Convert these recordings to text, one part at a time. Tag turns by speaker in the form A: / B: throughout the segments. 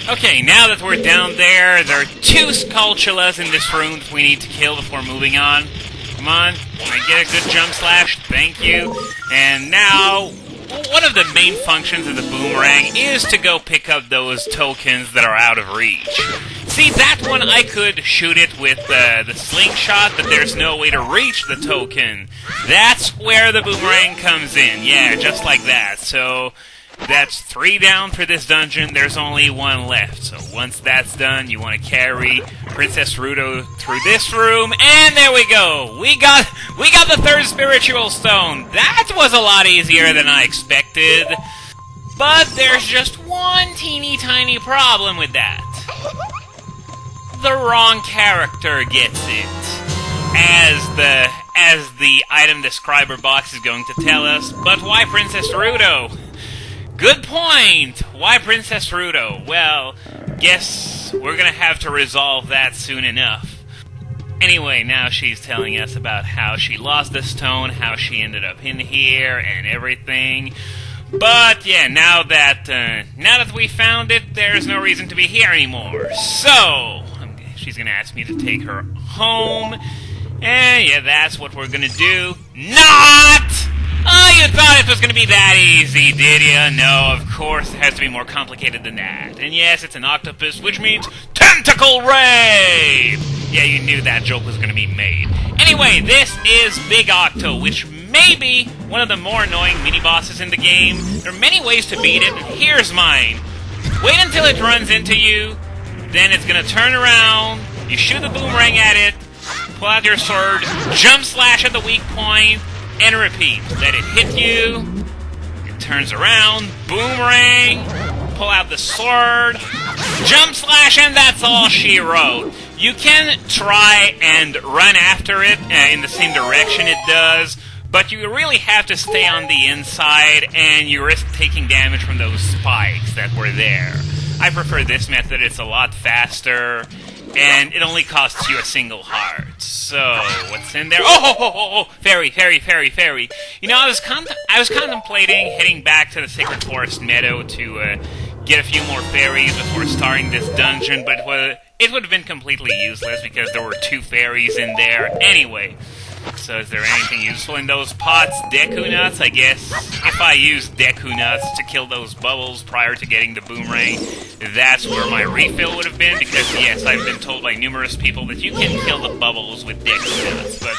A: Okay, now that we're down there are two Skulltulas in this room that we need to kill before moving on. Come on, can I get a good jump slash? Thank you. And now, one of the main functions of the boomerang is to go pick up those tokens that are out of reach. See, that one I could shoot it with the slingshot, but there's no way to reach the token. That's where the boomerang comes in. Yeah, just like that. So that's 3 down for this dungeon. There's only 1 left. So once that's done, you want to carry Princess Ruto through this room, and there we go. We got the 3rd spiritual stone. That was a lot easier than I expected. But there's just one teeny tiny problem with that. The wrong character gets it, as the item describer box is going to tell us. But why Princess Ruto? Good point! Why Princess Ruto? Well, guess we're gonna have to resolve that soon enough. Anyway, now she's telling us about how she lost the stone, how she ended up in here, and everything. But yeah, now that we found it, there's no reason to be here anymore. So she's gonna ask me to take her home, and yeah, that's what we're gonna do. Not! Oh, you thought it was gonna be that easy, did ya? No, of course it has to be more complicated than that. And yes, it's an octopus, which means tentacle raid! Yeah, you knew that joke was gonna be made. Anyway, this is Bigocto, which may be one of the more annoying mini-bosses in the game. There are many ways to beat it, and here's mine. Wait until it runs into you, then it's gonna turn around, you shoot the boomerang at it, pull out your sword, jump slash at the weak point, and repeat. Let it hit you, it turns around, boomerang, pull out the sword, jump slash, and that's all she wrote. You can try and run after it in the same direction it does, but you really have to stay on the inside, and you risk taking damage from those spikes that were there. I prefer this method. It's a lot faster, and it only costs you a single heart. So, what's in there? Oh! Fairy. You know, I was contemplating heading back to the Sacred Forest Meadow to get a few more fairies before starting this dungeon, but it would have been completely useless because there were 2 fairies in there anyway. So is there anything useful in those pots? Deku nuts, I guess. If I use Deku nuts to kill those bubbles prior to getting the boomerang, that's where my refill would have been, because yes, I've been told by numerous people that you can kill the bubbles with Deku nuts, but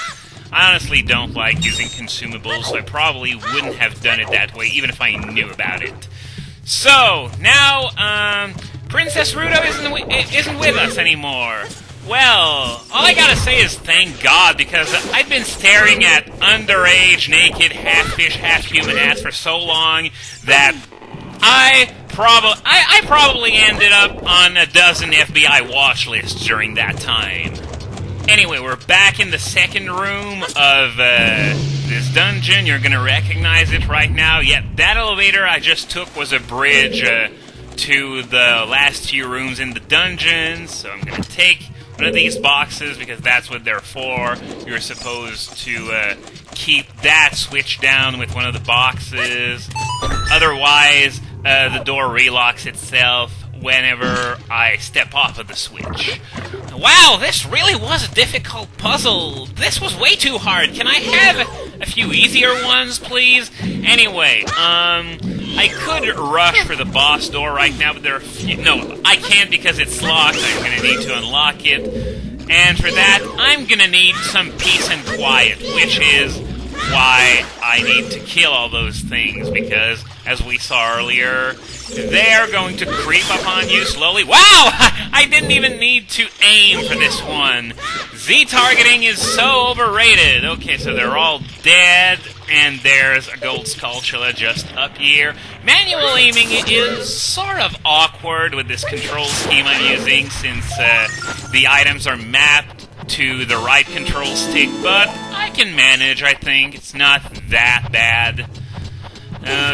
A: I honestly don't like using consumables, so I probably wouldn't have done it that way, even if I knew about it. So, now, Princess Ruto isn't with us anymore. Well, all I gotta say is thank God, because I've been staring at underage, naked, half-fish, half-human ass for so long that I probably ended up on a dozen FBI watch lists during that time. Anyway, we're back in the second room of this dungeon. You're gonna recognize it right now. Yep, that elevator I just took was a bridge to the last 2 rooms in the dungeon, so I'm gonna take one of these boxes, because that's what they're for. You're supposed to keep that switch down with one of the boxes. Otherwise, the door relocks itself whenever I step off of the switch. Wow, this really was a difficult puzzle. This was way too hard. Can I have a few easier ones, please? Anyway, I could rush for the boss door right now, but there are no, I can't because it's locked. I'm gonna need to unlock it. And for that, I'm gonna need some peace and quiet, which is why I need to kill all those things, because, as we saw earlier, they're going to creep up on you slowly. Wow! I didn't even need to aim for this one. Z-targeting is so overrated. Okay, so they're all dead, and there's a gold Skulltula just up here. Manual aiming is sort of awkward with this control scheme I'm using, since the items are mapped to the right control stick, but I can manage, I think. It's not that bad.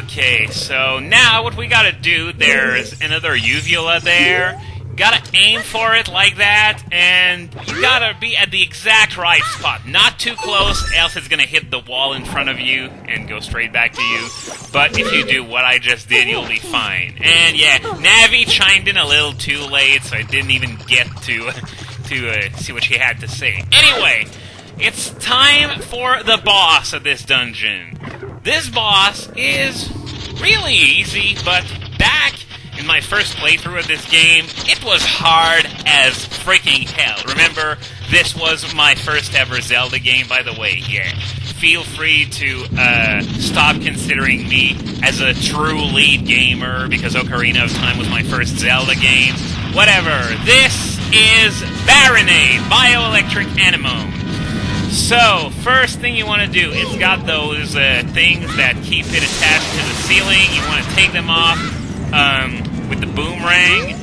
A: Okay, so now what we gotta do, there's another uvula there. gotta aim for it like that, and you gotta be at the exact right spot. Not too close, else it's gonna hit the wall in front of you and go straight back to you. But if you do what I just did, you'll be fine. And yeah, Navi chimed in a little too late, so I didn't even get to see what she had to say. Anyway, it's time for the boss of this dungeon. This boss is really easy, but back in my first playthrough of this game, it was hard as freaking hell. Remember, this was my first ever Zelda game, by the way. Yeah, feel free to stop considering me as a true lead gamer, because Ocarina of Time was my first Zelda game. Whatever. This is Barinade, Bioelectric Anemone. So, first thing you want to do, it's got those things that keep it attached to the ceiling. You want to take them off with the boomerang.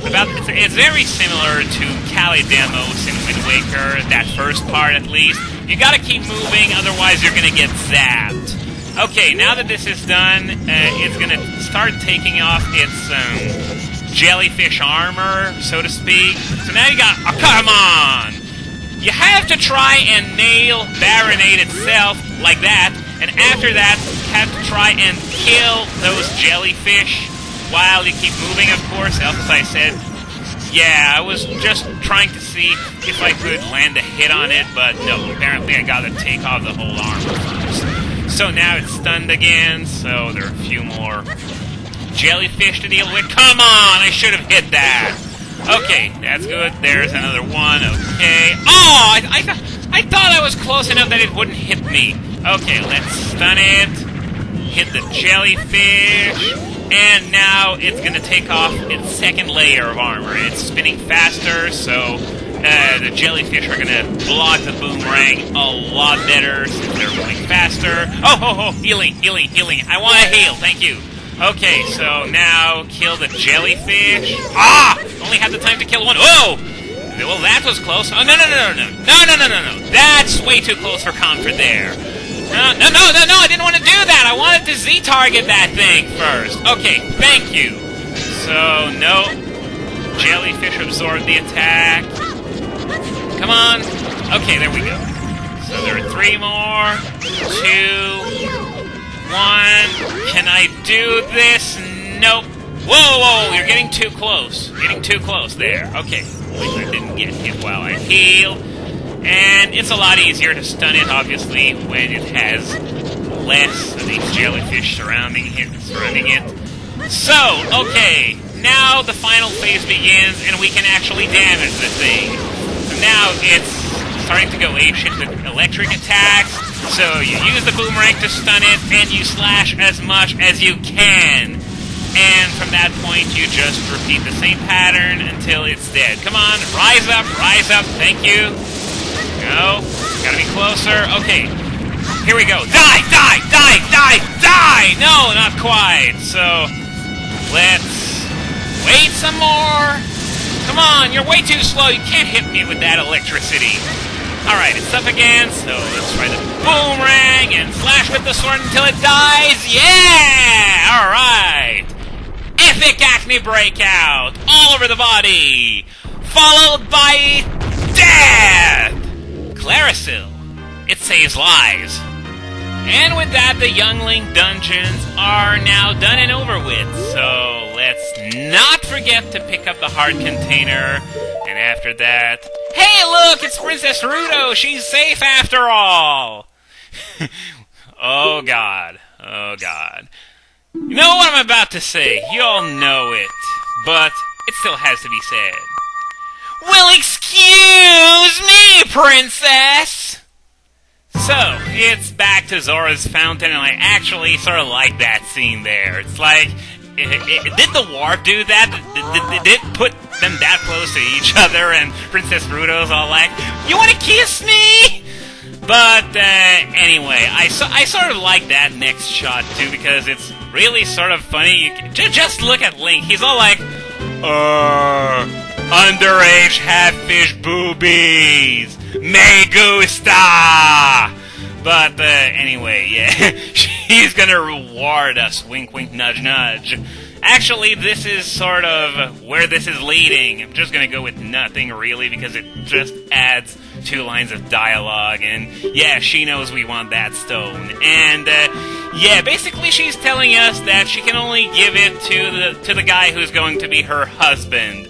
A: It's very similar to Calidemos in Wind Waker, that first part at least. You gotta keep moving, otherwise you're gonna get zapped. Okay, now that this is done, it's gonna start taking off its jellyfish armor, so to speak. So now you got... Oh, come on! You have to try and nail Barinade itself like that, and after that, you have to try and kill those jellyfish while you keep moving, of course, else, as I said. Yeah, I was just trying to see if I could land a hit on it, but no, apparently I gotta take off the whole armor first. So now it's stunned again, so there are a few more jellyfish to deal with. Come on, I should have hit that! Okay, that's good. There's another one. Okay. Oh, I thought I was close enough that it wouldn't hit me. Okay, let's stun it. Hit the jellyfish. And now it's going to take off its second layer of armor. It's spinning faster, so the jellyfish are going to block the boomerang a lot better since they're moving faster. Oh, healing. I want to heal. Thank you. Okay, so now kill the jellyfish. Ah! Only had the time to kill one. Whoa! Well, that was close. Oh, no. That's way too close for comfort there. No, I didn't want to do that. I wanted to Z-target that thing first. Okay, thank you. So, no. Jellyfish absorbed the attack. Come on. Okay, there we go. So there are 3 more. 2... 1. Can I do this? Nope. Whoa, you're getting too close. Getting too close there. Okay. At least I didn't get hit while I healed. And it's a lot easier to stun it, obviously, when it has less of these jellyfish surrounding it. So, okay. Now the final phase begins, and we can actually damage the thing. So now it's starting to go apeshit with electric attacks. So you use the boomerang to stun it, and you slash as much as you can. And from that point, you just repeat the same pattern until it's dead. Come on, rise up, thank you. Go, gotta be closer. Okay, here we go. Die! No, not quite. So, let's wait some more. Come on, you're way too slow. You can't hit me with that electricity. Alright, it's up again, so let's try the boomerang and slash with the sword until it dies. Yeah! Alright! Epic acne breakout all over the body, followed by death! Clarisil. It saves lives. And with that, the Youngling dungeons are now done and over with, so let's not forget to pick up the heart container, and after that... Hey, look! It's Princess Ruto! She's safe after all! Oh, God. You know what I'm about to say. You all know it. But it still has to be said. Well, excuse me, Princess! So, it's back to Zora's Fountain, and I actually sort of like that scene there. It's like... did the warp do that? Did it put them that close to each other, and Princess Ruto's all like, "You want to kiss me?" But anyway, I sort of like that next shot too, because it's really sort of funny. Just look at Link. He's all like, underage half-fish boobies, me gusta. But anyway, yeah, she's gonna reward us. Wink, wink, nudge, nudge. Actually, this is sort of where this is leading. I'm just gonna go with nothing, really, because it just adds 2 lines of dialogue, and yeah, she knows we want that stone. And, yeah, basically she's telling us that she can only give it to the guy who's going to be her husband.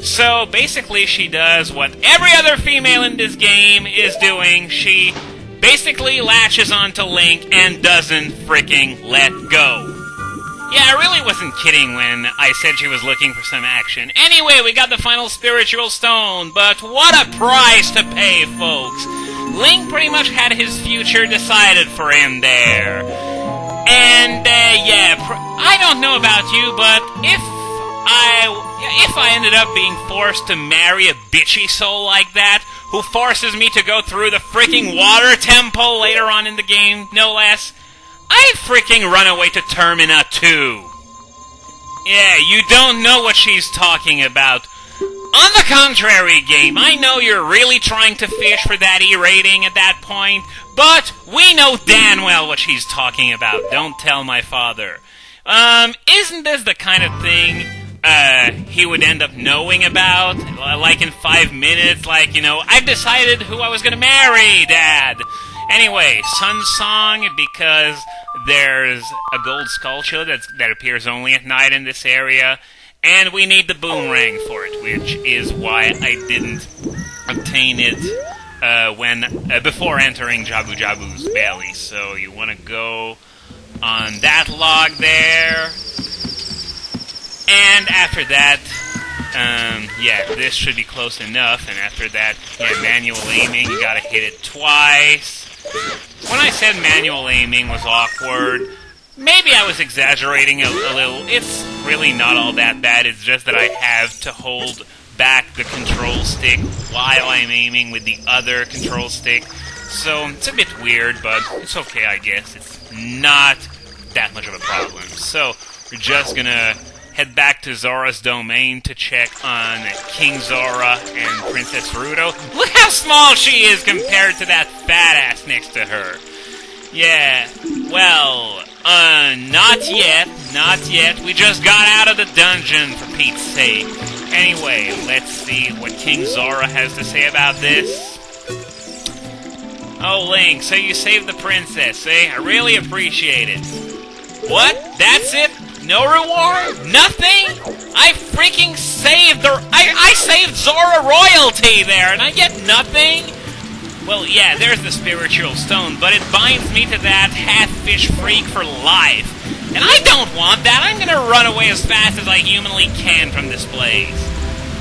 A: So, basically she does what every other female in this game is doing. She basically latches onto Link and doesn't freaking let go. Yeah, I really wasn't kidding when I said she was looking for some action. Anyway, we got the final spiritual stone, but what a price to pay, folks. Link pretty much had his future decided for him there. And, yeah, I don't know about you, but if I ended up being forced to marry a bitchy soul like that, who forces me to go through the freaking water temple later on in the game, no less, I'd freaking run away to Termina too. Yeah, you don't know what she's talking about. On the contrary, game, I know you're really trying to fish for that E rating at that point, but we know damn well what she's talking about. Don't tell my father. Isn't this the kind of thing he would end up knowing about? Like in 5 minutes, like, you know, I've decided who I was gonna marry, Dad. Anyway, Sun Song, because there's a gold sculpture that appears only at night in this area, and we need the boomerang for it, which is why I didn't obtain it before entering Jabu Jabu's belly. So you want to go on that log there, and after that, yeah, this should be close enough, and after that, yeah, manual aiming, you gotta hit it twice. When I said manual aiming was awkward, maybe I was exaggerating a little. It's really not all that bad. It's just that I have to hold back the control stick while I'm aiming with the other control stick. So it's a bit weird, but it's okay, I guess. It's not that much of a problem. So we're just gonna head back to Zora's domain to check on King Zora and Princess Ruto. Look how small she is compared to that fat ass next to her. Yeah, well, not yet. We just got out of the dungeon, for Pete's sake. Anyway, let's see what King Zora has to say about this. Oh, Link, so you saved the princess, eh? I really appreciate it. What? That's it? No reward? Nothing? I freaking saved I saved Zora royalty there, and I get nothing? Well, yeah, there's the spiritual stone, but it binds me to that half-fish freak for life. And I don't want that. I'm gonna run away as fast as I humanly can from this place.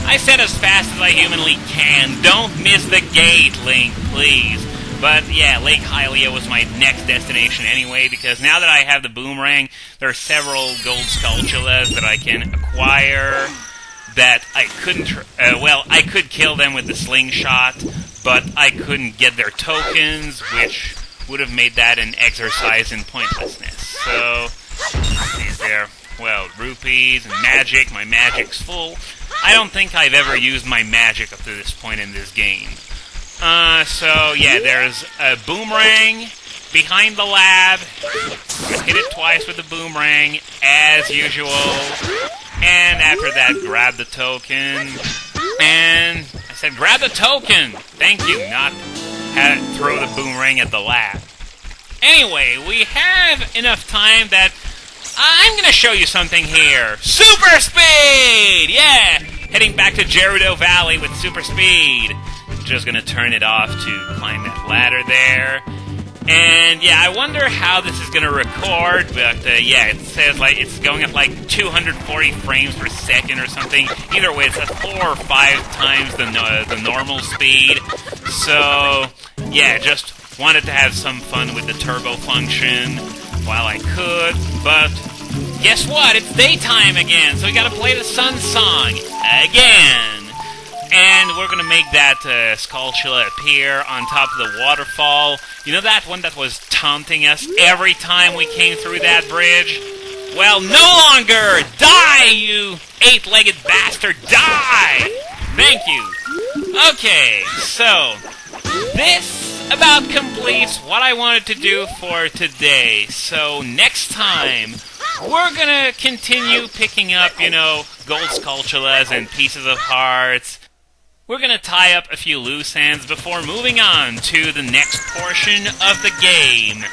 A: I said as fast as I humanly can. Don't miss the gate, Link, please. But yeah, Lake Hylia was my next destination anyway, because now that I have the boomerang, there are several gold sculptulas that I can acquire that I couldn't, I could kill them with the slingshot, but I couldn't get their tokens, which would have made that an exercise in pointlessness. So, is there, well, rupees and magic. My magic's full. I don't think I've ever used my magic up to this point in this game. So, yeah, there's a boomerang behind the lab. Hit it twice with the boomerang, as usual. And after that, grab the token. And I said, grab the token! Thank you, not throw the boomerang at the lab. Anyway, we have enough time that I'm gonna show you something here. Super speed! Yeah! Heading back to Gerudo Valley with super speed. Just gonna turn it off to climb that ladder there. And yeah, I wonder how this is gonna record, but yeah, it says like it's going at like 240 frames per second or something. Either way, it's at 4 or 5 times the normal speed. So yeah, just wanted to have some fun with the turbo function while I could, but guess what? It's daytime again, so we gotta play the sun song again. And we're gonna make that sculpture appear on top of the waterfall. You know that one that was taunting us every time we came through that bridge? Well, no longer! Die, you 8-legged bastard! Die! Thank you. Okay, so this about completes what I wanted to do for today. So next time, we're gonna continue picking up, gold sculptulas and pieces of hearts. We're gonna tie up a few loose ends before moving on to the next portion of the game.